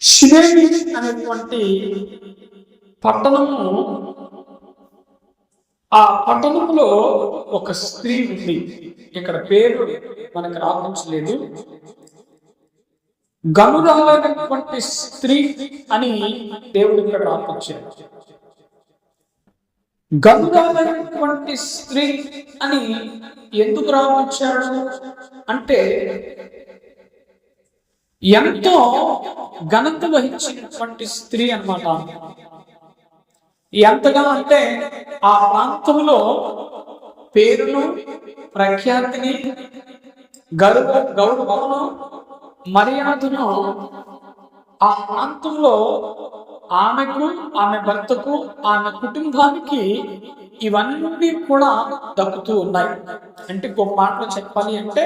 షినేమి అనేటువంటి పట్టణము, ఆ పట్టణంలో ఒక స్త్రీ ఉంది. ఇక్కడ పేరు మనకు రాపించలేదు. గనురాలైనటువంటి స్త్రీ అని దేవుడు ఇక్కడ రాపించాడు. గనురాలైనటువంటి స్త్రీ అని ఎందుకు రాపించాడు అంటే, ఎంతో ఘనత వహించినటువంటి స్త్రీ అన్నమాట. ఎంతగా అంటే ఆ ప్రాంతంలో పేరును, ప్రఖ్యాతిని, గౌరవమును, మర్యాదను ఆ ప్రాంతంలో ఆమెకు, ఆమె భర్తకు, ఆమె కుటుంబానికి ఇవన్నీ కూడా దక్కుతూ ఉన్నాయి. అంటే గొప్ప మాటలు చెప్పాలి అంటే,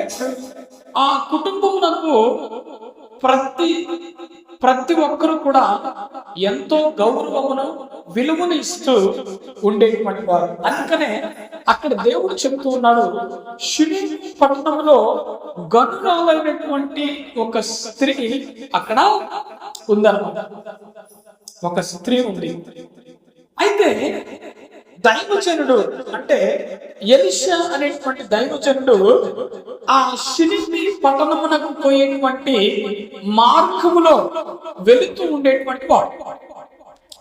ఆ కుటుంబమునకు ప్రతి ఒక్కరు కూడా ఎంతో గౌరవమును, విలువను ఇస్తూ ఉండేటువంటి వారు. అందుకనే అక్కడ దేవుడు చెబుతూ ఉన్నాడు, షినేమి పట్టణంలో గనురాలైనటువంటి ఒక స్త్రీ అక్కడ ఉందన్నమాట. ఒక స్త్రీ ఉంది. అయితే దైవజనుడు అంటే ఎలీషా అనేటువంటి దైవజనుడు ఆ షినేమి పట్టణమునకు పోయేటువంటి మార్గములో వెళుతూ ఉండేటువంటి వాడు.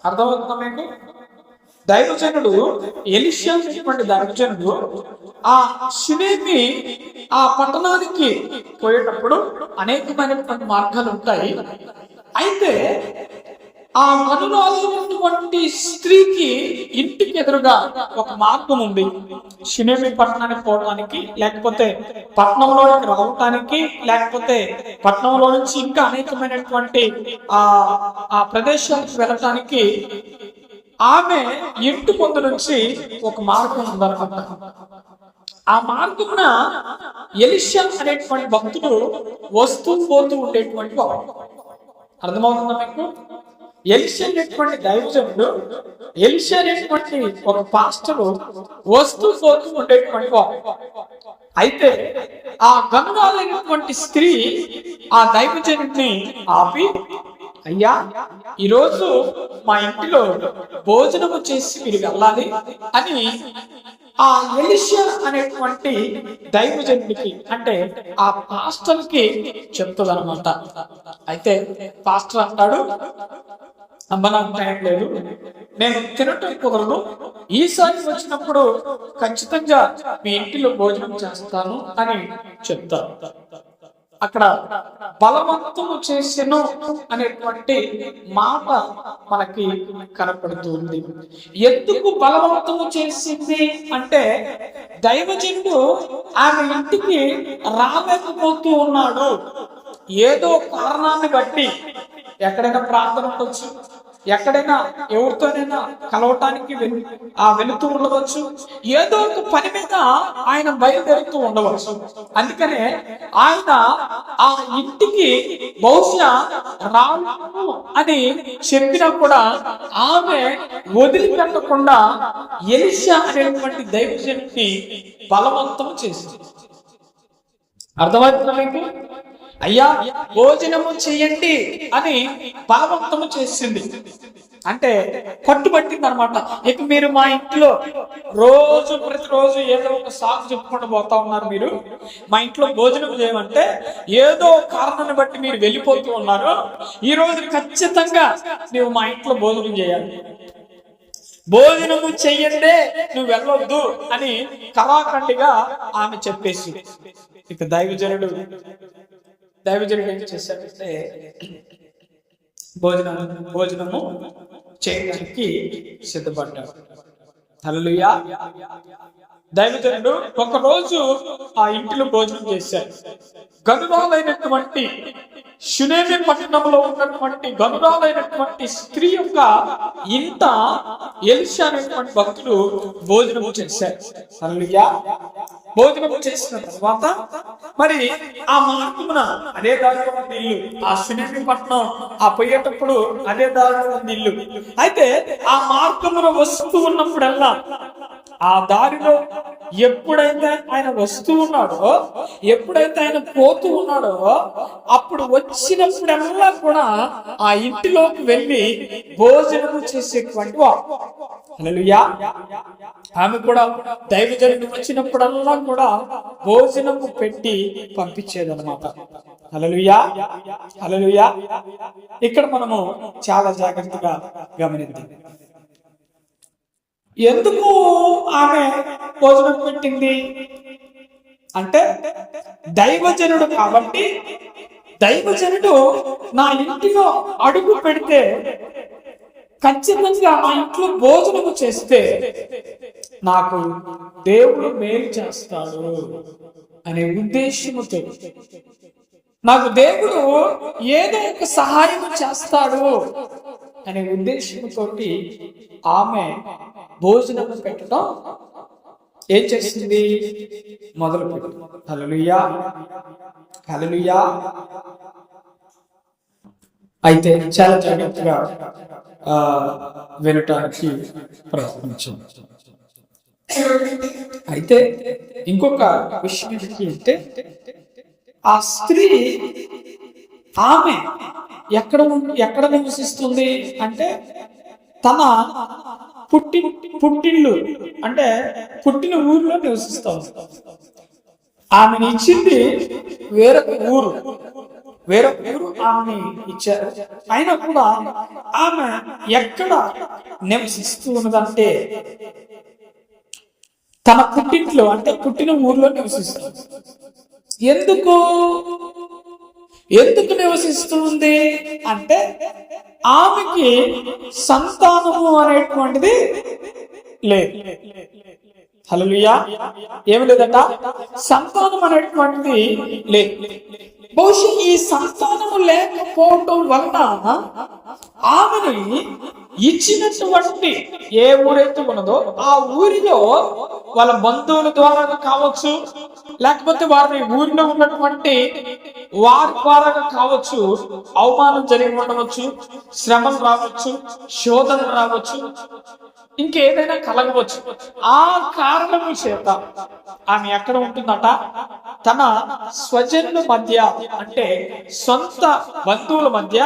అర్థమవుతుందా మీకు? దైవజనుడు ఎలీషా అనేటువంటి దైవజనుడు ఆ షినేమి ఆ పట్టణానికి పోయేటప్పుడు అనేకమైనటువంటి మార్గాలు ఉంటాయి. అయితే ఆ గనురాలైనటువంటి స్త్రీకి ఇంటికి ఎదురుగా ఒక మార్గం ఉంది. షినేమి పట్టణానికి పోవడానికి, లేకపోతే పట్టణంలోకి రావటానికి, లేకపోతే పట్టణంలో నుంచి ఇంకా అనేకమైనటువంటి ఆ ప్రదేశానికి వెళ్ళటానికి ఆమె ఇంటి ముందు నుంచి ఒక మార్గం ఉందన్నమాట. ఆ మార్గమున ఎలీషా అనేటువంటి భక్తుడు వస్తూ పోతూ ఉండేటువంటి వాడు. అర్థమవుతుందా మీకు? ఎలీషా అనేటువంటి దైవజనుడు, ఎలీషా అనేటువంటి ఒక పాస్టరు వస్తూ పోతూ ఉండేటువంటి వాడు. అయితే ఆ గనురాలైనటువంటి స్త్రీ ఆ దైవజనుడిని ఆపి, అయ్యా, ఈరోజు మా ఇంటిలో భోజనము చేసి మీరు వెళ్ళాలి అని ఆ ఎలీషా అనేటువంటి దైవజనుడికి, అంటే ఆ పాస్టర్ కి చెప్తుంది అనమాట. అయితే పాస్టర్ అంటాడు, అమ్మ నాకు టైం లేదు, నేను తినటం కుదరదు, ఈసారి వచ్చినప్పుడు ఖచ్చితంగా మీ ఇంటిలో భోజనం చేస్తాను అని చెప్తారు. అక్కడ బలవంతము చేసెను అనేటువంటి మాట మనకి కనపడుతుంది. ఎందుకు బలవంతము చేసింది అంటే, దైవజనుడు ఆమె ఇంటికి రాలేకపోతూ ఉన్నాడు. ఏదో కారణాన్ని బట్టి ఎక్కడైనా ప్రార్థన ఉండొచ్చు, ఎక్కడైనా ఎవరితోనైనా కలవటానికి వెళుతూ ఉండవచ్చు, ఏదో ఒక పని మీద ఆయన బయలుదేరుతూ ఉండవచ్చు. అందుకనే ఆయన ఆ ఇంటికి బహుశా రాను అని చెప్పినా కూడా ఆమె వదిలిపెట్టకుండా ఎలీషా అనేటువంటి దైవజనుడిని బలవంతం చేసింది. అర్థమవుతుందా మీకు? అయ్యా, భోజనము చెయ్యండి అని బలవంతము చేసింది. అంటే పట్టుబట్టింది అనమాట. ఇక మీరు మా ఇంట్లో ప్రతిరోజు ఏదో ఒక సాగు చెప్పుకుంటూ పోతా ఉన్నారు. మీరు మా ఇంట్లో భోజనం చేయమంటే ఏదో కారణాన్ని బట్టి మీరు వెళ్ళిపోతూ ఉన్నారు. ఈ రోజు ఖచ్చితంగా నువ్వు మా ఇంట్లో భోజనం చేయాలి, భోజనము చెయ్యండి, నువ్వు వెళ్ళొద్దు అని కరాఖండిగా ఆమె చెప్పేసి, ఇక దైవజనుడు ఏం చేశాడంటే భోజనము చేయడానికి సిద్ధపడ్డాడు. హల్లెలూయా. దైవజనుడు ఒకరోజు ఆ ఇంటిలో భోజనం చేశాడు. గనురాలైనటువంటి షినేమి పట్టణంలో ఉన్నటువంటి గనురాలైనటువంటి స్త్రీ యొక్క ఇంట ఎలీషా అనేటువంటి భక్తుడు భోజనము చేశాడు. హల్లెలూయా. భోజనం చేసిన తర్వాత మరి ఆ మార్గమున అదే దారిలో ఉంది ఇల్లు. ఆ షినేమి పట్టణం ఆ పోయేటప్పుడు అదే దారిలో ఉంది ఇల్లు. అయితే ఆ మార్గమున వస్తూ ఉన్నప్పుడల్లా ఆ దారిలో ఎప్పుడైతే ఆయన వస్తూ ఉన్నాడో, ఎప్పుడైతే ఆయన పోతూ ఉన్నాడో, అప్పుడు వచ్చినప్పుడల్లా కూడా ఆ ఇంటిలోకి వెళ్ళి భోజనము చేసేటువంటి వాడు. హల్లెలూయా. ఆమె కూడా దైవజనుడు వచ్చినప్పుడల్లా కూడా భోజనము పెట్టి పంపించేదన్నమాట. హల్లెలూయా, హల్లెలూయా. ఇక్కడ మనము చాలా జాగ్రత్తగా గమనిద్దాం. ఎందుకు ఆమె భోజనం పెట్టింది అంటే, దైవజనుడు కాబట్టి, దైవజనుడు నా ఇంటిలో అడుగు పెడితే ఖచ్చితంగా మా ఇంట్లో భోజనము చేస్తే నాకు దేవుడు మేలు చేస్తాడు అనే ఉద్దేశముతో, నాకు దేవుడు ఏదో ఒక సహాయం చేస్తాడు అనే ఉద్దేశంతో ఆమె భోజనం పెట్టడం ఏం చేసింది, మొదలు పెట్టింది. హల్లెలూయా, హల్లెలూయా. అయితే చాలా జాగ్రత్తగా వినటానికి ప్రయత్నించాం. అయితే ఇంకొక విషయం ఏంటి అంటే, ఆ స్త్రీ ఆమె ఎక్కడ నివసిస్తుంది అంటే, తన పుట్టిల్లు అంటే పుట్టిన ఊరిలో నివసిస్తుంది. ఆమెను ఇచ్చింది వేరొక ఊరు ఆమె ఇచ్చారు. అయినా కూడా ఆమె ఎక్కడ నివసిస్తూ ఉన్నదంటే, తన పుట్టింట్లో అంటే పుట్టిన ఊర్లో నివసిస్తుంది. ఎందుకు నివసిస్తుంది అంటే, ఆమెకి సంతానము అనేటువంటిది లేదు. హల్లెలూయా. ఏమి లేదట, సంతానం అనేటువంటిది లేదు. బహుశా ఈ సంతానము లేకపోవటం వలన ఆమెని ఇచ్చినటువంటి ఏ ఊరైతే ఉన్నదో ఆ ఊరిలో వాళ్ళ బంధువుల ద్వారా కావచ్చు, లేకపోతే వారి ఊరిలో ఉన్నటువంటి వారి ద్వారా కావచ్చు, అవమానం జరిగి ఉండవచ్చు, శ్రమలు రావచ్చు, శోధనలు రావచ్చు, ఇంకేదైనా కలగవచ్చు. ఆ కారణము చేత ఆమె ఎక్కడ ఉంటుందట, తన స్వజనుల మధ్య అంటే సొంత బంధువుల మధ్య,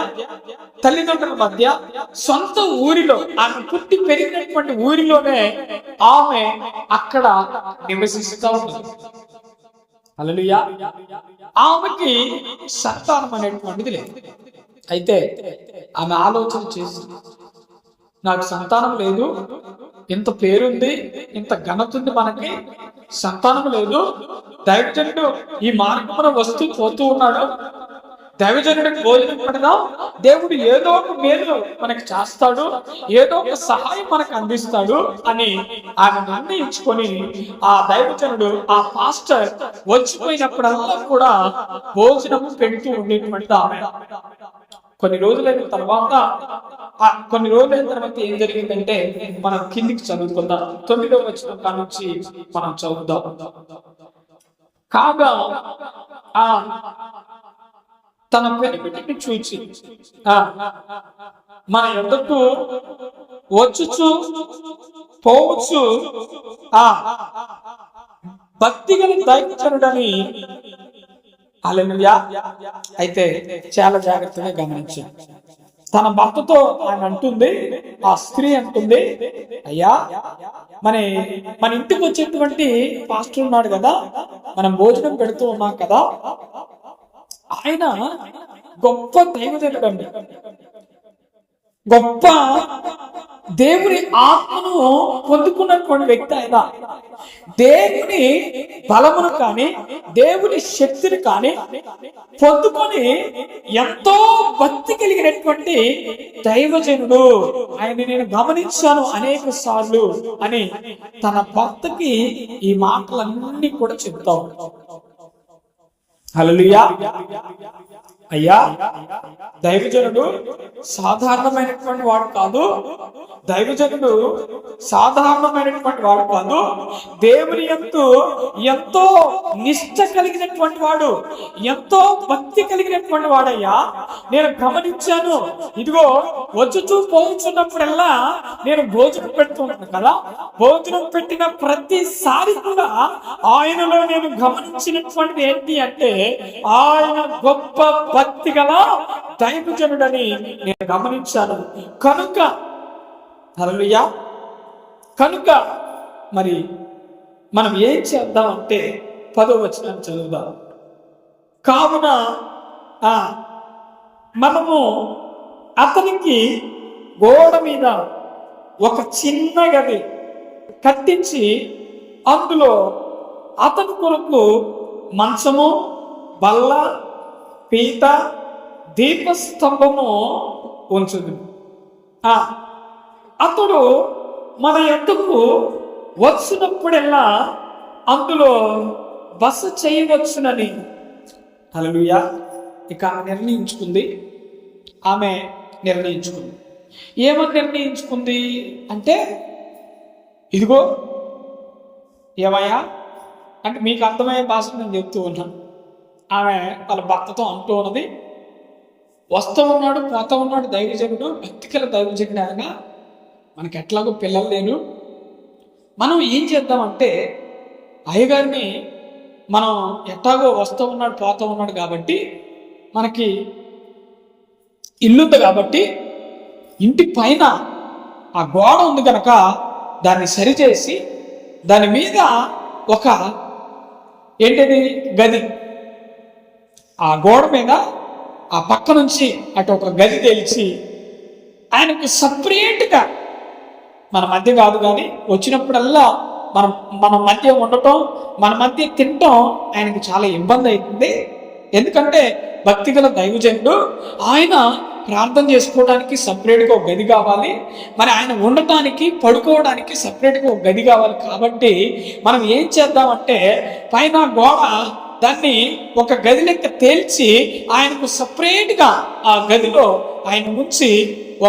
తల్లిదండ్రుల మధ్య, సొంత ఊరిలో, ఆమె పుట్టి పెరిగినటువంటి ఊరిలోనే ఆమె అక్కడ నివసిస్తూ ఉంటుంది. హల్లెలూయా. ఆమెకి సంతానం అనేటువంటిది లేదు. అయితే ఆమె ఆలోచన చేసి, నాకు సంతానం లేదు, ఇంత పేరుంది, ఇంత ఘనత ఉంది, మనకి సంతానం లేదు, దైవజనుడు ఈ మార్గమున వస్తూ పోతూ ఉన్నాడు, దైవజనుడికి భోజనం పెడదాం, దేవుడు ఏదో ఒక మేలు మనకి చేస్తాడు, ఏదో ఒక సహాయం మనకు అందిస్తాడు అని ఆమె నిర్ణయించుకొని, ఆ దైవజనుడు, ఆ పాస్టర్ వచ్చిపోయినప్పుడల్లా కూడా భోజనము పెడుతూ ఉండేటువంటి ఆమె. కొన్ని రోజులైన తర్వాత ఏం జరిగిందంటే, మనం కిందికి చదువుకుందాం. 9వ వచనం కాడ నుంచి మనం చదువుదాం. కాగా తన పెనిమిటిని చూచి మన యొద్దకు వచ్చుచు పోవచ్చు భక్తిగల దైవజనుడని. హల్లెలూయా. అయితే చాలా జాగ్రత్తగా గమనించాం. తన భర్తతో ఆయన అంటుంది, ఆ స్త్రీ అంటుంది, అయ్యా, మన ఇంటికి వచ్చేటువంటి పాస్టర్ ఉన్నాడు కదా, మనం భోజనం పెడుతూ ఉన్నాం కదా, ఆయన గొప్ప దైవజనుడు అండి, గొప్ప దేవుని ఆత్మను పొందుకున్నటువంటి వ్యక్తి. ఆయన దేవుని బలమును కానీ దేవుని శక్తిని కానీ పొందుకొని ఎంతో భక్తి కలిగినటువంటి దైవజనుడు, ఆయన నేను గమనించాను అనేక సార్లు అని తన భర్తకి ఈ మాటలన్నీ కూడా చెప్తాం. హల్లెలూయా. అయ్యా, దైవజనుడు సాధారణమైనటువంటి వాడు కాదు, దైవజనుడు సాధారణమైనటువంటి వాడు కాదు, దేవుని యందు ఎంతో నిష్ట కలిగినటువంటి వాడు, ఎంతో భక్తి కలిగినటువంటి వాడయ్యా. నేను గమనించాను, ఇదిగో వచ్చుచూ పోతున్నప్పుడల్లా నేను భోజనం పెడుతున్నాను కదా, భోజనం పెట్టిన ప్రతిసారి కూడా ఆయనలో నేను గమనించినటువంటిది ఏంటి అంటే, ఆయన గొప్ప భక్తి గల దైవజనుడని నేను గమనించాను. కనుక హల్లెలూయా, కనుక మరి మనం ఏం చేద్దాం అంటే 10వ వచనాన్ని చదువుదాం. కావున మనము అతనికి గోడ మీద ఒక చిన్న గది కట్టించి అందులో అతని కొరకు మంచము, బల్ల, పీట, దీపస్తంభము ఉంచుదు. అతడు మన యొద్దకు వచ్చినప్పుడల్లా అందులో బస చేయవచ్చునని. హల్లెలూయా. ఇక ఆమె నిర్ణయించుకుంది. ఏమని నిర్ణయించుకుంది అంటే, ఇదిగో ఏమయ్యా అంటే మీకు అర్థమయ్యే భాష నేను చెప్తూ ఉన్నాను. ఆమె వాళ్ళ భర్తతో అంటూ ఉన్నది, వస్తూ ఉన్నాడు, పోతూ ఉన్నాడు దైవజనుడు, భక్తికల దైవజనుడు. ఆయన మనకి ఎట్లాగో పిల్లలు లేను, మనం ఏం చేద్దామంటే అయ్యగారిని మనం ఎట్లాగో వస్తూ ఉన్నాడు పోతూ ఉన్నాడు కాబట్టి మనకి ఇల్లుంది కాబట్టి ఇంటి పైన ఆ గోడ ఉంది కనుక దాన్ని సరిచేసి దాని మీద ఒక ఏంటిది గది, ఆ గోడ మీద ఆ పక్క నుంచి అటు ఒక గది తెలిసి ఆయనకు సపరేట్గా మన మధ్య కాదు, కానీ వచ్చినప్పుడల్లా మన మధ్య ఉండటం, మన మధ్య తినటం ఆయనకు చాలా ఇబ్బంది అవుతుంది. ఎందుకంటే భక్తిగల దైవజనుడు, ఆయన ప్రార్థన చేసుకోవడానికి సపరేట్గా ఒక గది కావాలి, మరి ఆయన ఉండటానికి పడుకోవడానికి సపరేట్గా ఒక గది కావాలి. కాబట్టి మనం ఏం చేద్దామంటే పైన గోడ దాన్ని ఒక గది లెక్క తేల్చి ఆయనకు సపరేట్గా ఆ గదిలో ఆయన ఉంచి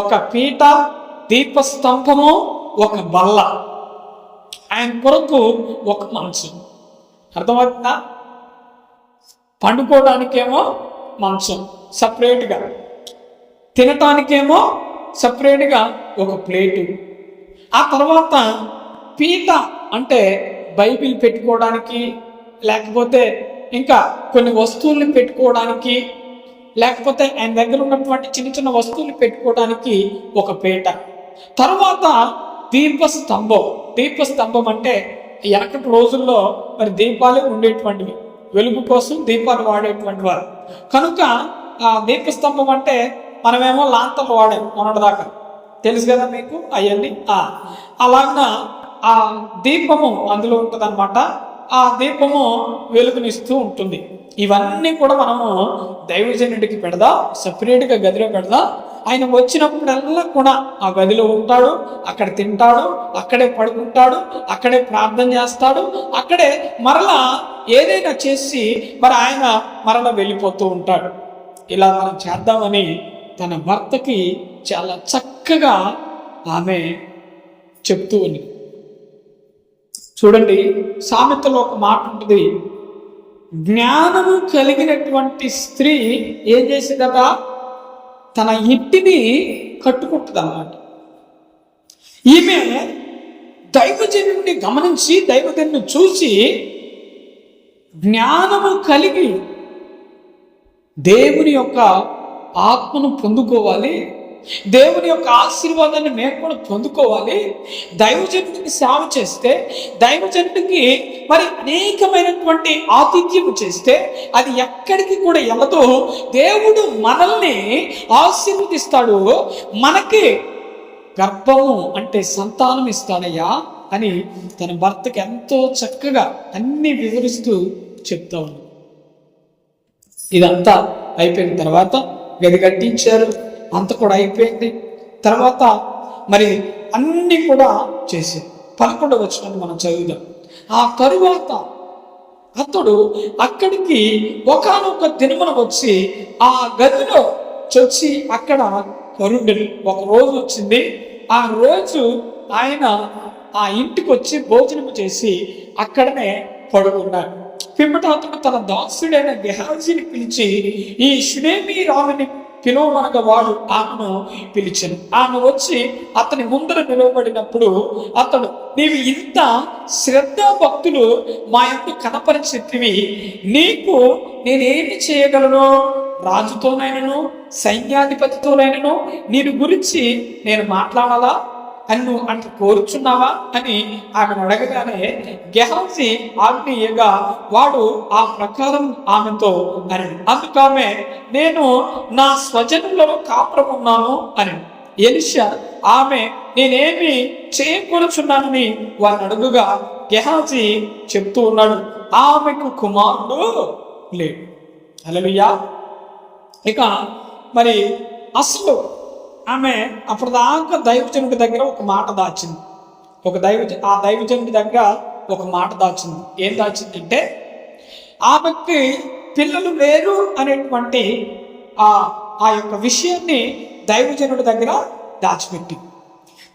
ఒక పీట, దీపస్తంభము, ఒక బల్ల, ఆయన కొరకు ఒక మంచం. అర్థమవుతుందా? పండుకోవడానికేమో మంచం సపరేట్గా, తినటానికేమో సపరేట్గా ఒక ప్లేటు, ఆ తర్వాత పీట అంటే బైబిల్ పెట్టుకోవడానికి, లేకపోతే ఇంకా కొన్ని వస్తువుల్ని పెట్టుకోవడానికి, లేకపోతే ఆయన దగ్గర ఉన్నటువంటి చిన్న చిన్న వస్తువులు పెట్టుకోవడానికి ఒక పీట. తర్వాత దీపస్తంభం అంటే వెనకటి రోజుల్లో మరి దీపాలే ఉండేటువంటివి, వెలుగు కోసం దీపాలు వాడేటువంటి వారు. కనుక ఆ దీపస్తంభం అంటే మనమేమో లాంతర్లు వాడాము మొన్నటిదాకా, తెలుసు కదా మీకు అవన్నీ. అలాగా ఆ దీపము అందులో ఉంటుంది అనమాట. ఆ దీపము వెలుగునిస్తూ ఉంటుంది. ఇవన్నీ కూడా మనము దైవజనుడికి పెడదాం, సపరేట్గా గదిలో పెడదాం. ఆయన వచ్చినప్పుడల్లా కూడా ఆ గదిలో ఉంటాడు, అక్కడ తింటాడు, అక్కడే పడుకుంటాడు, అక్కడే ప్రార్థన చేస్తాడు, అక్కడే మరలా ఏదైనా చేసి మరి ఆయన మరలా వెళ్ళిపోతూ ఉంటాడు. ఇలా మనం చేద్దామని తన భర్తకి చాలా చక్కగా ఆమె చెప్తూ ఉంది. చూడండి, సామెతలో ఒక మాట ఉంటుంది, జ్ఞానము కలిగినటువంటి స్త్రీ ఏం చేసేదట, తన ఇంటిని కట్టుకుంటుంది అన్నమాట. ఈమె దైవజనుడిని గమనించి, దైవజనుడిని చూసి జ్ఞానము కలిగి దేవుని యొక్క ఆత్మను పొందుకోవాలి, దేవుని యొక్క ఆశీర్వాదాన్ని మేము కూడా పొందుకోవాలి. దైవజనుడికి సేవ చేస్తే, దైవజనుడికి మరి అనేకమైనటువంటి ఆతిథ్యం చేస్తే అది ఎక్కడికి కూడా వెళ్ళదు. దేవుడు మనల్ని ఆశీర్వదిస్తాడు, మనకి గర్భము అంటే సంతానం ఇస్తాడయ్యా అని తన భర్తకి ఎంతో చక్కగా అన్ని వివరిస్తూ చెప్తా ఉన్నాడు. ఇదంతా అయిపోయిన తర్వాత గది కట్టించారు, అంత కూడా అయిపోయింది. తర్వాత మరి అన్ని కూడా చేశారు. 11వ వచనాన్ని మనం చదువుదాం. ఆ తరువాత అతడు అక్కడికి ఒకానొక దినమున వచ్చి ఆ గదిలో చొచ్చి అక్కడ కరుండెను. ఒక రోజు వచ్చింది. ఆ రోజు ఆయన ఆ ఇంటికి వచ్చి భోజనం చేసి అక్కడనే పడుకున్నాడు. పిమ్మట అతడు తన దాసుడైన గెహాజీని పిలిచి, ఈ షునేమి రావిని పిలువమనగా వాడు ఆమెను పిలిచాను. ఆమె వచ్చి అతని ముందర నిలవబడినప్పుడు అతడు, నీవు ఇంత శ్రద్ధ భక్తులు మా యొక్క కనపరిచితివి, నీకు నేనేమి చేయగలను? రాజుతోనైనను సైన్యాధిపతితోనైనను నేను గురించి నేను మాట్లాడాలా అని నువ్వు అంటే కోరుచున్నావా అని ఆమెను అడగగానే గెహాజీ ఆజ్ఞేయగా వాడు ఆ ప్రకారం ఆమెతో అని. అందుకు ఆమె, నేను నా స్వజనులలో కాపురం ఉన్నాను అని. ఎలీషా ఆమె, నేనేమి చేయకూరుచున్నానని వారిని అడుగుగా గెహాజీ చెప్తూ ఉన్నాడు, ఆమెకు కుమారుడు లేడు. హల్లెలూయా. ఇక మరి అసలు ఆమె అప్పటిదాకా దైవజనుడి దగ్గర ఒక మాట దాచింది. ఆ దైవజనుడి దగ్గర ఒక మాట దాచింది. ఏం దాచిందంటే, ఆమెకి పిల్లలు లేరు అనేటువంటి ఆ యొక్క విషయాన్ని దైవజనుడి దగ్గర దాచిపెట్టి.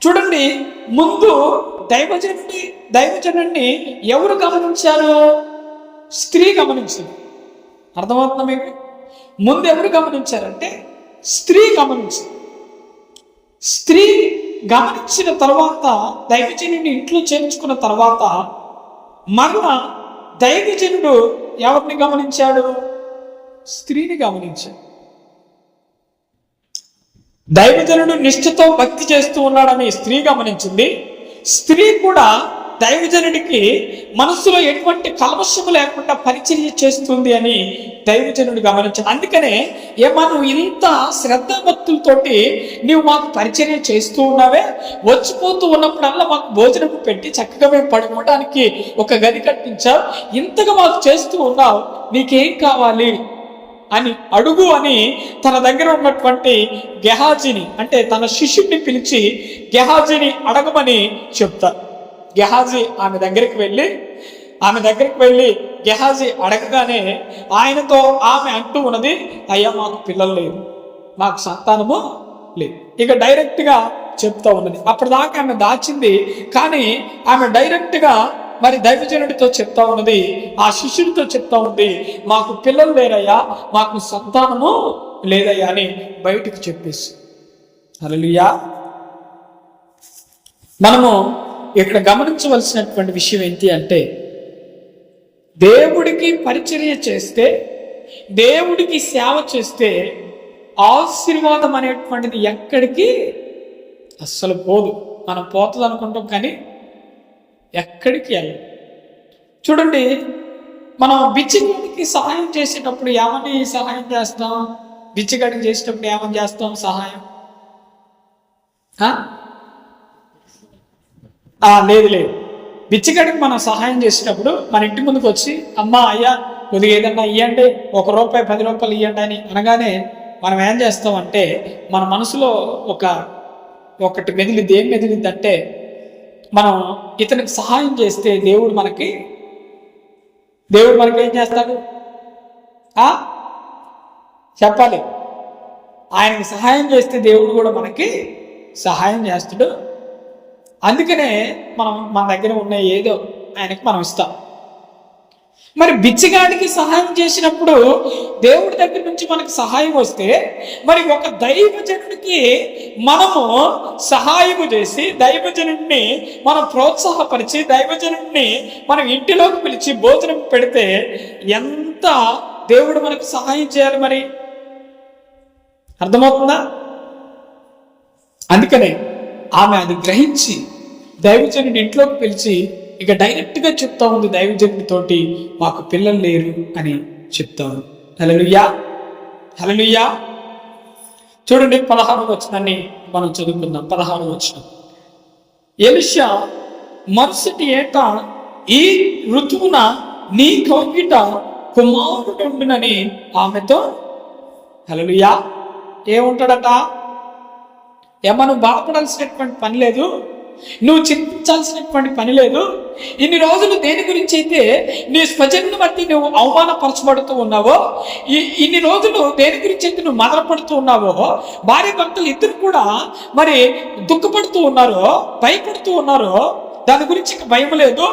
చూడండి, ముందు దైవజనుడిని ఎవరు గమనించారు? స్త్రీ గమనించింది. అర్థమవుతుందా మీకు? ముందు ఎవరు గమనించారంటే స్త్రీ గమనించింది. స్త్రీ గమనించిన తర్వాత దైవజనుడిని ఇంట్లో చేర్చుకున్న తర్వాత మరలా దైవజనుడు ఎవరిని గమనించాడు? స్త్రీని గమనించాడు. దైవజనుడు నిష్ఠతో భక్తి చేస్తూ ఉన్నాడని స్త్రీ గమనించింది. స్త్రీ కూడా దైవజనుడికి మనసులో ఎటువంటి కల్మషము లేకుండా పరిచర్య చేస్తుంది అని దైవజనుడు గమనించాడు. అందుకనే ఏమా నువ్వు ఇంత శ్రద్ధ భక్తులతోటి నువ్వు మాకు పరిచర్య చేస్తూ ఉన్నావే, వచ్చిపోతూ ఉన్నప్పుడల్లా మాకు భోజనం పెట్టి చక్కగా మేము పడుకోవడానికి ఒక గది కట్టించావు, ఇంతగా మాకు చేస్తూ ఉన్నావు, నీకేం కావాలి అని అడుగు అని తన దగ్గర ఉన్నటువంటి గెహాజీని అంటే తన శిష్యుడిని పిలిచి గెహాజీని అడగమని చెప్తారు. గెహాజీ ఆమె దగ్గరికి వెళ్ళి గెహాజీ అడగగానే ఆయనతో ఆమె అంటూ ఉన్నది, అయ్యా మాకు పిల్లలు లేదు, మాకు సంతానము లేదు. ఇక డైరెక్ట్గా చెప్తా ఉన్నది. అప్పటిదాకా ఆమె దాచింది, కానీ ఆమె డైరెక్ట్గా మరి దైవజనుడితో చెప్తా ఉన్నది, ఆ శిష్యుడితో చెప్తా ఉంది, మాకు పిల్లలు లేరయ్యా, మాకు సంతానము లేదయ్యా అని బయటకు చెప్పేసి. హల్లెలూయా. మనము ఇక్కడ గమనించవలసినటువంటి విషయం ఏంటి అంటే, దేవుడికి పరిచర్య చేస్తే, దేవుడికి సేవ చేస్తే ఆశీర్వాదం అనేటువంటిది ఎక్కడికి అస్సలు పోదు. మనం పోతుంది అనుకుంటాం కానీ ఎక్కడికి వెళ్ళదు. చూడండి, మనం బిచ్చగాడికి సహాయం చేసేటప్పుడు ఏమని సహాయం చేస్తాం? బిచ్చగాడికి చేసేటప్పుడు ఏమని చేస్తాం సహాయం? లేదు. బిచ్చగాడికి మనం సహాయం చేసేటప్పుడు మన ఇంటి ముందుకు వచ్చి, అమ్మా అయ్యా కొద్దిగా ఏదన్నా ఇవ్వండి, ₹1 ₹10 ఇవ్వండి అని అనగానే మనం ఏం చేస్తామంటే మన మనసులో ఒకటి మెదిలిద్ది. ఏం మెదిలిద్ది అంటే, మనం ఇతనికి సహాయం చేస్తే దేవుడు మనకి ఏం చేస్తాడు? చెప్పాలి. ఆయనకి సహాయం చేస్తే దేవుడు కూడా మనకి సహాయం చేస్తాడు. అందుకనే మన దగ్గర ఉన్న ఏదో ఆయనకి మనం ఇస్తాం. మరి బిచ్చగాడికి సహాయం చేసినప్పుడు దేవుడి దగ్గర నుంచి మనకు సహాయం వస్తే, మరి ఒక దైవజనుడికి మనము సహాయము చేసి దైవజనుడిని మనం ప్రోత్సాహపరిచి దైవజనుడిని మనం ఇంటిలోకి పిలిచి భోజనం పెడితే ఎంత దేవుడు మనకు సహాయం చేయాలి? మరి అర్థమవుతుందా? అందుకనే ఆమె అది గ్రహించి దైవజనుడి ఇంట్లోకి పిలిచి ఇక డైరెక్ట్గా చెప్తా ఉంది దైవజనుడితోటి, మాకు పిల్లలు లేరు అని చెప్తాను. హల్లెలూయా, హల్లెలూయా. చూడండి, 16వ వచనాన్ని మనం చదువుకుందాం. 16వ వచనం, ఎలీషా మరుసటి ఏట ఈ ఋతువున నీ కౌగిట కుమారుడుండునని ఆమెతో. హల్లెలూయా. ఏముంటాడట? ఏమను బాధపడాల్సినటువంటి పని లేదు, నువ్వు చింతించాల్సినటువంటి పని లేదు. ఇన్ని రోజులు దేని గురించి అయితే నీ స్వజన్ను బట్టి నువ్వు అవమానపరచబడుతూ ఉన్నావో, ఇన్ని రోజులు దేని గురించి అయితే నువ్వు మదనపడుతూ ఉన్నావో, భార్య భర్తలు ఇద్దరు కూడా మరి దుఃఖపడుతూ ఉన్నారో, భయపడుతూ ఉన్నారో, దాని గురించి భయం లేదు.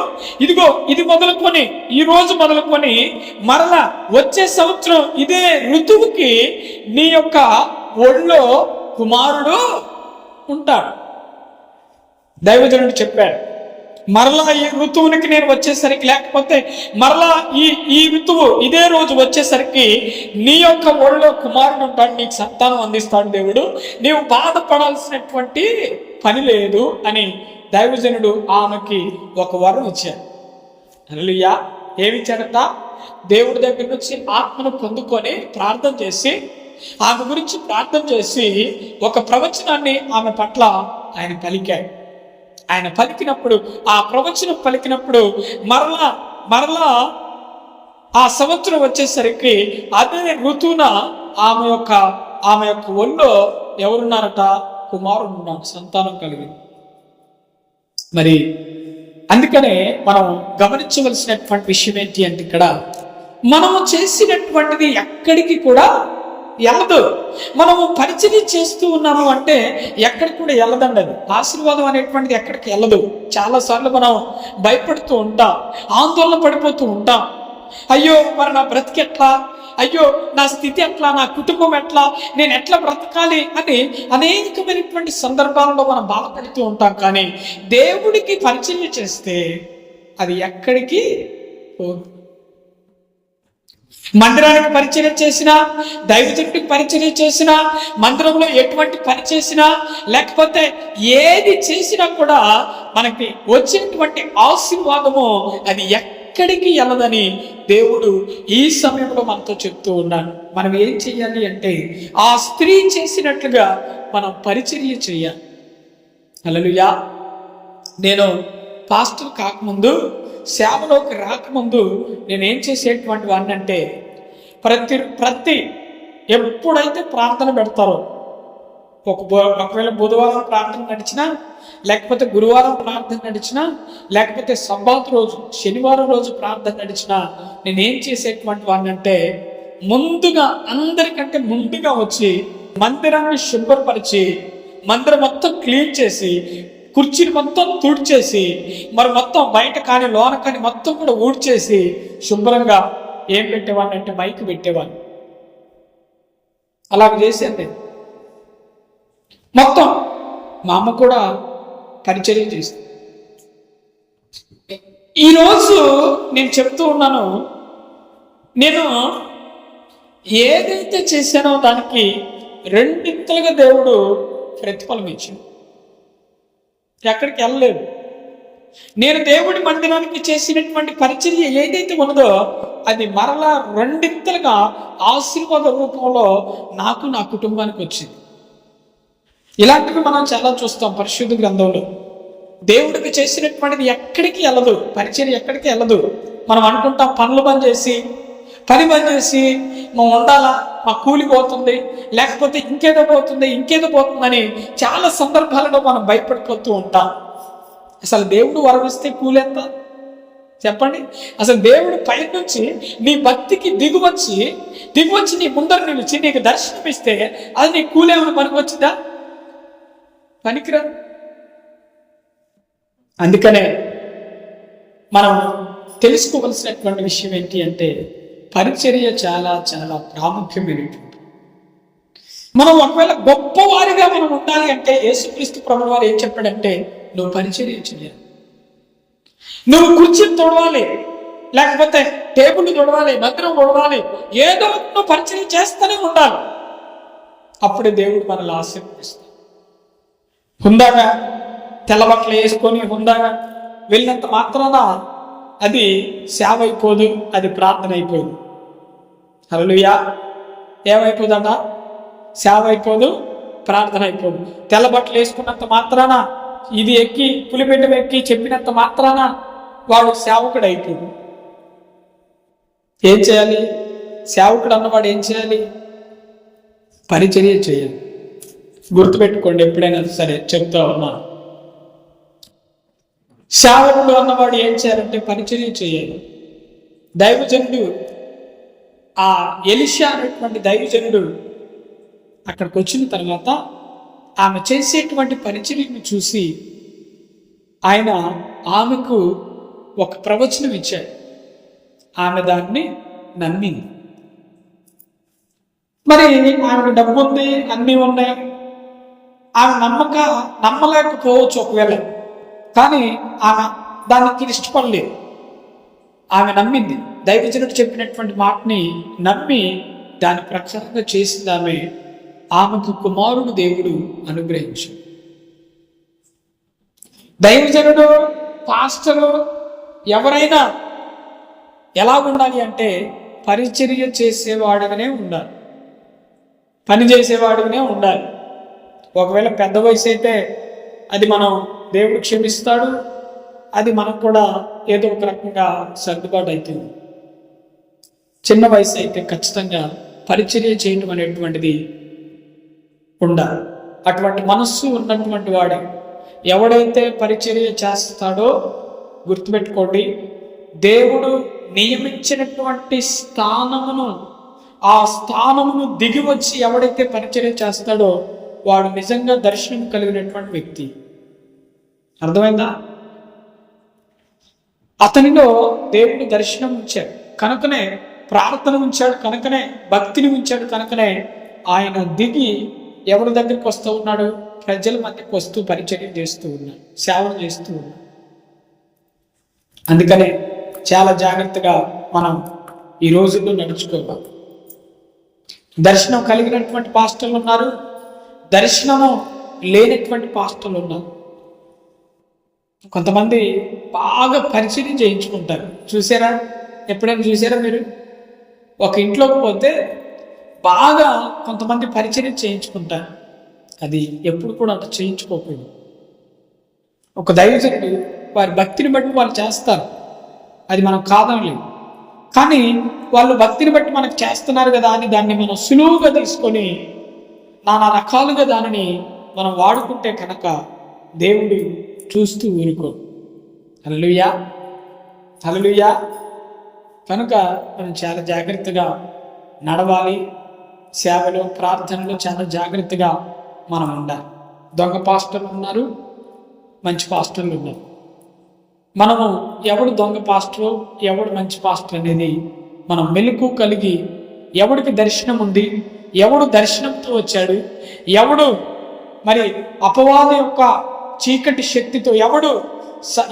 ఇదిగో ఇది మొదలుకొని, ఈ రోజు మొదలుకొని మరలా వచ్చే సంవత్సరం ఇదే ఋతువుకి నీ యొక్క ఒళ్ళో కుమారుడు ఉంటాడు. దైవజనుడు చెప్పాడు, మరలా ఈ ఋతువునికి నేను వచ్చేసరికి, లేకపోతే మరలా ఈ ఋతువు ఇదే రోజు వచ్చేసరికి నీ యొక్క ఒళ్ళో కుమారుడు ఉంటాడు, నీకు సంతానం అందిస్తాడు దేవుడు, నీవు బాధపడాల్సినటువంటి పని లేదు అని దైవజనుడు ఆమెకి ఒక వరం ఇచ్చాడు. హల్లెలూయా. ఏమిచ్చాడట? దేవుడి దగ్గర నుంచి ఆత్మను పొందుకొని ప్రార్థన చేసి, ఆమె గురించి ప్రార్థన చేసి ఒక ప్రవచనాన్ని ఆమె పట్ల ఆయన పలికాడు. ఆయన పలికినప్పుడు, ఆ ప్రవచనం పలికినప్పుడు మరలా ఆ సంవత్సరం వచ్చేసరికి అదే ఋతువున ఆమె యొక్క ఒళ్ళో ఎవరున్నారట? కుమారుడు ఉన్నాడు, సంతానం కలిగింది. మరి అందుకనే మనం గమనించవలసినటువంటి విషయం ఏంటి అంటే, ఇక్కడ మనము చేసినటువంటిది ఎక్కడికి కూడా వెళ్ళదు. మనము పరిచయం చేస్తూ ఉన్నాము అంటే ఎక్కడికి కూడా వెళ్ళదండి. అది ఆశీర్వాదం అనేటువంటిది ఎక్కడికి వెళ్ళదు. చాలాసార్లు మనం భయపడుతూ ఉంటాం, ఆందోళన పడిపోతూ ఉంటాం. అయ్యో మరి నా బ్రతికి ఎట్లా, అయ్యో నా స్థితి ఎట్లా, నా కుటుంబం ఎట్లా, నేను ఎట్లా బ్రతకాలి అని అనేకమైనటువంటి సందర్భాలలో మనం బాధపడుతూ ఉంటాం. కానీ దేవుడికి పరిచయం చేస్తే అది ఎక్కడికి పోదు. మందిరానికి పరిచయం చేసినా, దైవజనుడికి పరిచయం చేసినా, మందిరంలో ఎటువంటి పని చేసినా, లేకపోతే ఏది చేసినా కూడా మనకి వచ్చేటువంటి ఆశీర్వాదము అది ఎక్కడికి వెళ్ళదని దేవుడు ఈ సమయంలో మనతో చెప్తూ ఉన్నాడు. మనం ఏం చెయ్యాలి అంటే, ఆ స్త్రీ చేసినట్లుగా మనం పరిచర్య చెయ్యాలి. హల్లెలూయా. నేను పాస్టర్ కాకముందు, సేవలోకి రాకముందు నేనేం చేసేటువంటి వాడిని అంటే, ప్రతి ఎప్పుడైతే ప్రార్థన పెడతారో, ఒకవేళ బుధవారం ప్రార్థన నడిచినా, లేకపోతే గురువారం ప్రార్థన నడిచినా, లేకపోతే సబ్బాత్ రోజు శనివారం రోజు ప్రార్థన నడిచినా, నేనేం చేసేటువంటి వాడిని అంటే, ముందుగా అందరికంటే ముందుగా వచ్చి మందిరాన్ని శుభ్రపరిచి, మందిరం మొత్తం క్లీన్ చేసి, కుర్చీని మొత్తం తుడిచేసి, మరి మొత్తం బయట కానీ లోన కానీ మొత్తం కూడా ఊడ్చేసి శుభ్రంగా ఏం పెట్టేవాడిని అంటే మైక్ పెట్టేవాడిని. అలా చేసేది మొత్తం. మా అమ్మ కూడా పరిచర్య చేస్తుంది. ఈరోజు నేను చెప్తూ ఉన్నాను, నేను ఏదైతే చేశానో దానికి రెండింతలుగా దేవుడు ప్రతిఫలం ఇచ్చింది. ఎక్కడికి వెళ్ళలేదు. నేను దేవుడి మందిరానికి చేసినటువంటి పరిచర్య ఏదైతే ఉన్నదో అది మరలా రెండింతలుగా ఆశీర్వాద రూపంలో నాకు, నా కుటుంబానికి వచ్చింది. ఇలాంటివి మనం చాలా చూస్తాం పరిశుద్ధ గ్రంథంలో. దేవుడికి చేసినటువంటిది ఎక్కడికి వెళ్ళదు, పరిచర్య ఎక్కడికి వెళ్ళదు. మనం అనుకుంటాం పని బంద్ చేసి మనం ఉండాలా, మా కూలి పోతుంది, లేకపోతే ఇంకేదో పోతుందని చాలా సందర్భాలలో మనం భయపడిపోతూ ఉంటాం. అసలు దేవుడు వరమిస్తే కూలి ఎంత చెప్పండి? అసలు దేవుడు పై నుంచి నీ భక్తికి దిగువచ్చి నీ ముందర నిలిచి నీకు దర్శనం ఇస్తే అది నీ కూలేమని పనికొచ్చిందా? పనికిరాదు. అందుకనే మనం తెలుసుకోవలసినటువంటి విషయం ఏంటి అంటే, పరిచర్య చాలా చాలా ప్రాముఖ్యమైనటువంటి. మనం ఒకవేళ గొప్పవారిగా మనం ఉండాలి అంటే యేసుక్రీస్తు ప్రభువు వారు ఏం చెప్పాడంటే, నువ్వు పరిచర్య చేయాలి. నువ్వు కుర్చీ తొడవాలి, లేకపోతే టేబుల్ తొడవాలి, మందిరం తొడవాలి, ఏదో నువ్వు పరిచర్య చేస్తూనే ఉండాలి. అప్పుడే దేవుడు మనల్ని ఆశీర్వదిస్తాడు. హుందాగా తెల్లబట్టలు వేసుకొని హుందాగా వెళ్ళినంత మాత్రాన అది సేవ అయిపోదు, అది ప్రార్థన అయిపోదు. హల్లెలూయా. ఏమైపోదట? సేవ అయిపోదు, ప్రార్థన అయిపోదు. తెల్లబట్టలు వేసుకున్నంత మాత్రాన, ఇది ఎక్కి పులిబిడ్డ ఎక్కి చెప్పినంత మాత్రాన వాడు సేవకుడు అయిపోదు. ఏం చేయాలి? సేవకుడు అన్నవాడు ఏం చేయాలి? పరిచర్య చేయాలి. గుర్తుపెట్టుకోండి, ఎప్పుడైనా సరే చెప్తా ఉన్నా, సేవకుడు అన్నవాడు ఏం చేయాలంటే పరిచర్య చేయాలి. దైవజనుడు, ఆ ఎలీషా అనేటువంటి దైవజనుడు అక్కడికి వచ్చిన తర్వాత ఆమె చేసేటువంటి పరిచర్యను చూసి ఆయన ఆమెకు ఒక ప్రవచనం ఇచ్చాడు. ఆమె దాన్ని నమ్మింది. మరి ఆమెకు డబ్బు ఉంది, అన్నీ ఉన్నాయి. ఆమె నమ్మలేకపోవచ్చు ఒకవేళ, కానీ ఆమె దానికి ఇష్టపడలేదు. ఆమె నమ్మింది. దైవజనుడు చెప్పినటువంటి మాటని నమ్మి దాని ప్రకారంగా చేసింది. ఆమెకు కుమారుడు దేవుడు అనుగ్రహించాడు. దైవజనుడు, పాస్టరు ఎవరైనా ఎలా ఉండాలి అంటే పరిచర్య చేసేవాడుగానే ఉండాలి, పని చేసేవాడుగానే ఉండాలి. ఒకవేళ పెద్ద వయసు అయితే అది మనం దేవుడు క్షమిస్తాడు, అది మనకు కూడా ఏదో ఒక రకంగా సర్దుబాటు అవుతుంది. చిన్న వయసు అయితే ఖచ్చితంగా పరిచర్య చేయడం అనేటువంటిది ఉండాలి. అటువంటి మనస్సు ఉన్నటువంటి వాడు ఎవడైతే పరిచర్య చేస్తాడో గుర్తుపెట్టుకోండి, దేవుడు నియమించినటువంటి ఆ స్థానమును దిగి వచ్చి ఎవడైతే పరిచర్య చేస్తాడో వాడు నిజంగా దర్శనం కలిగినటువంటి వ్యక్తి. అర్థమైందా? అతనిలో దేవుడు దర్శనం ఉంచాడు కనుకనే, ప్రార్థన ఉంచాడు కనుకనే, భక్తిని ఉంచాడు కనుకనే ఆయన దిగి ఎవరి దగ్గరికి వస్తూ ఉన్నాడు? ప్రజల మధ్యకి వస్తూ పరిచర్య చేస్తూ ఉన్నాడు, సేవలు చేస్తూ ఉన్నాడు. అందుకనే చాలా జాగ్రత్తగా మనం ఈ రోజుల్లో నడుచుకోవాలి. దర్శనం కలిగినటువంటి పాస్టర్లు ఉన్నారు, దర్శనము లేనటువంటి పాస్టర్లు ఉన్నారు. కొంతమంది బాగా పరిచర్య చేయించుకుంటారు. చూసారా? ఎప్పుడైనా చూసారా మీరు? ఒక ఇంట్లోకి పోతే బాగా కొంతమంది పరిచర్య చేయించుకుంటారు. అది ఎప్పుడు కూడా అంత చేయించుకోకూడదు. ఒక దైవజనుడు వారి భక్తిని బట్టి వాళ్ళు చేస్తారు, అది మనం కాదనలేదు. కానీ వాళ్ళు భక్తిని బట్టి మనకు చేస్తున్నారు కదా అని దాన్ని మనం సులువుగా తీసుకొని నానా రకాలుగా దానిని మనం వాడుకుంటే కనుక దేవుడు చూస్తూ ఊరుకో. హల్లెలూయా, హల్లెలూయా. కనుక మనం చాలా జాగ్రత్తగా నడవాలి. సేవలో, ప్రార్థనలో చాలా జాగ్రత్తగా మనం ఉండాలి. దొంగ పాస్టర్లు ఉన్నారు, మంచి పాస్టర్లు ఉన్నారు. మనము ఎవడు దొంగ పాస్టరు, ఎవడు మంచి పాస్టర్ అనేది మనం మెలకు కలిగి, ఎవడికి దర్శనం ఉంది, ఎవడు దర్శనంతో వచ్చాడు, ఎవడు మరి అపవాది యొక్క చీకటి శక్తితో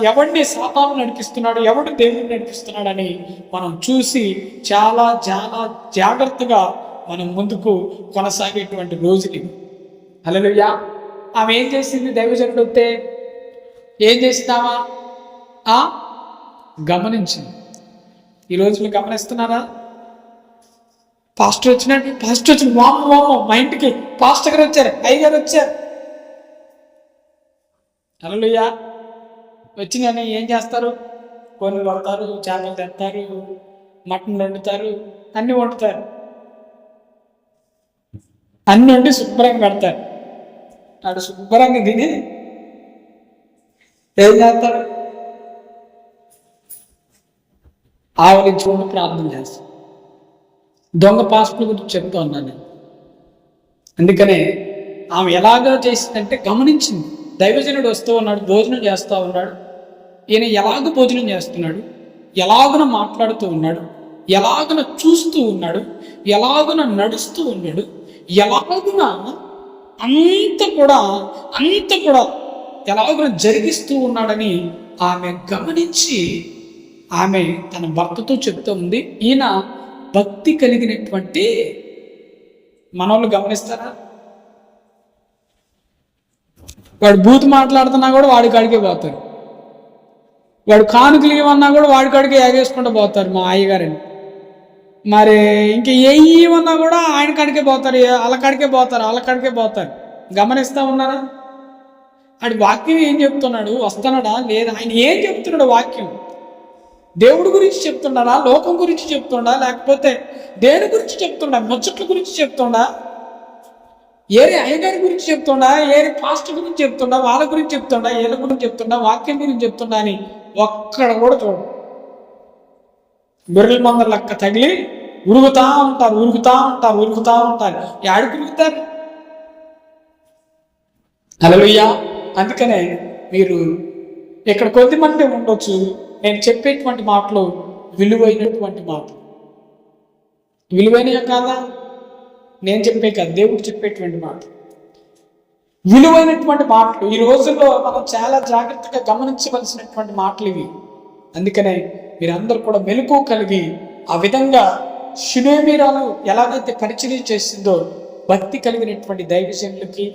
ఎవడిని సాతాను నడిపిస్తున్నాడు, ఎవడు దేవుడిని నడిపిస్తున్నాడని మనం చూసి చాలా చాలా జాగ్రత్తగా మనం ముందుకు కొనసాగేటువంటి రోజులు. హల్లెలూయా. ఆమె ఏం చేసింది? దైవజనుడు వస్తే ఏం చేసినావా? గమనించింది. ఈ రోజులు గమనిస్తున్నారా? పాస్టర్ వచ్చిన వామ్మో మా ఇంటికి పాస్టర్ గారు వచ్చారు, అయ్యగారు వచ్చారు. హల్లెలూయా. వచ్చిన ఏం చేస్తారు? కొన్ని వండుతారు, చేపలు తెస్తారు, మటన్ వండుతారు, అన్ని వండుతారు, అన్ని వండి శుభ్రంగా పెడతారు. ఆడు శుభ్రంగా తిని ఏం చేస్తారు? ఆవలించుకుంటూ ప్రార్థన చేస్తాం. దొంగ పాస్టర్ల గురించి చెప్తూ ఉన్నాను నేను. అందుకనే ఆమె ఎలాగో చేసిందంటే గమనించింది. దైవజనుడు వస్తూ ఉన్నాడు, భోజనం చేస్తూ ఉన్నాడు. ఈయన ఎలాగ భోజనం చేస్తున్నాడు, ఎలాగున మాట్లాడుతూ ఉన్నాడు, ఎలాగున చూస్తూ ఉన్నాడు, ఎలాగున నడుస్తూ ఉన్నాడు, ఎలాగున అంత కూడా ఎలాగున జరిగిస్తూ ఉన్నాడని ఆమె గమనించి ఆమె తన భర్తతో చెప్తూ ఉంది. ఈయన భక్తి కలిగినటువంటి మనోళ్ళు గమనిస్తారా? వాడు బూత్ మాట్లాడుతున్నా కూడా వాడి కాడికే పోతారు, వాడు కానుకలు ఇవన్నా కూడా వాడి కాడికే ఎగేసుకుంటూ పోతారు మా అయ్యగారని. మరి ఇంక ఏమన్నా కూడా ఆయన కాడికే పోతారు, వాళ్ళ కాడికే పోతారు. గమనిస్తూ ఉన్నారా? ఆడి వాక్యం ఏం చెప్తున్నాడు? వస్తున్నాడా లేదా? ఆయన ఏం చెప్తున్నాడు? వాక్యం దేవుడి గురించి చెప్తున్నాడా, లోకం గురించి చెప్తుండా, లేకపోతే దేని గురించి చెప్తుండా? ముచ్చట్ల గురించి చెప్తుండా? ఏరి అయ్యగారి గురించి చెప్తుండా, ఏరి పాస్టర్ గురించి చెప్తుండా, వాళ్ళ గురించి చెప్తుండా, వీళ్ళ గురించి చెప్తుండా, వాక్యం గురించి చెప్తుండా అని ఒక్కడ కూడా చూడు. గొర్రెల మందల లెక్క తగిలి ఉరుగుతా ఉంటారు. యాడికి ఉరుగుతారు? హల్లెలూయా. అందుకనే మీరు ఇక్కడ కొద్దిమంది ఉండొచ్చు, నేను చెప్పేటువంటి మాటలు విలువైనటువంటి మాటలు. విలువైనవి కాదా? నేను చెప్పే కాదు, దేవుడు చెప్పేటువంటి మాట. విలువైనటువంటి మాటలు ఈ రోజుల్లో మనం చాలా జాగ్రత్తగా గమనించవలసినటువంటి మాటలు ఇవి. అందుకనే మీరందరూ కూడా మెలకువ కలిగి ఆ విధంగా షునేమీరాలు ఎలాగైతే పరిచర్య చేసిందో, భక్తి కలిగినటువంటి దైవజనులకి,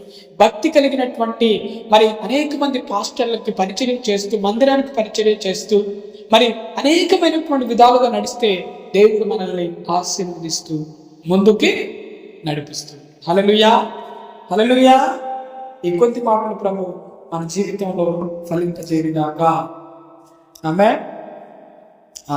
భక్తి కలిగినటువంటి మరి అనేక మంది పాస్టర్లకి పరిచర్య చేస్తూ, మందిరానికి పరిచర్య చేస్తూ, మరి అనేకమైనటువంటి విధాలుగా నడిస్తే దేవుడు మనల్ని ఆశీర్వదిస్తూ ముందుకి నడిపిస్తుంది. హల్లెలూయా, హల్లెలూయా. ఈ కొద్ది మాటలు ప్రభు మన జీవితంలో ఫలింపజేయుగాక. ఆమేన్.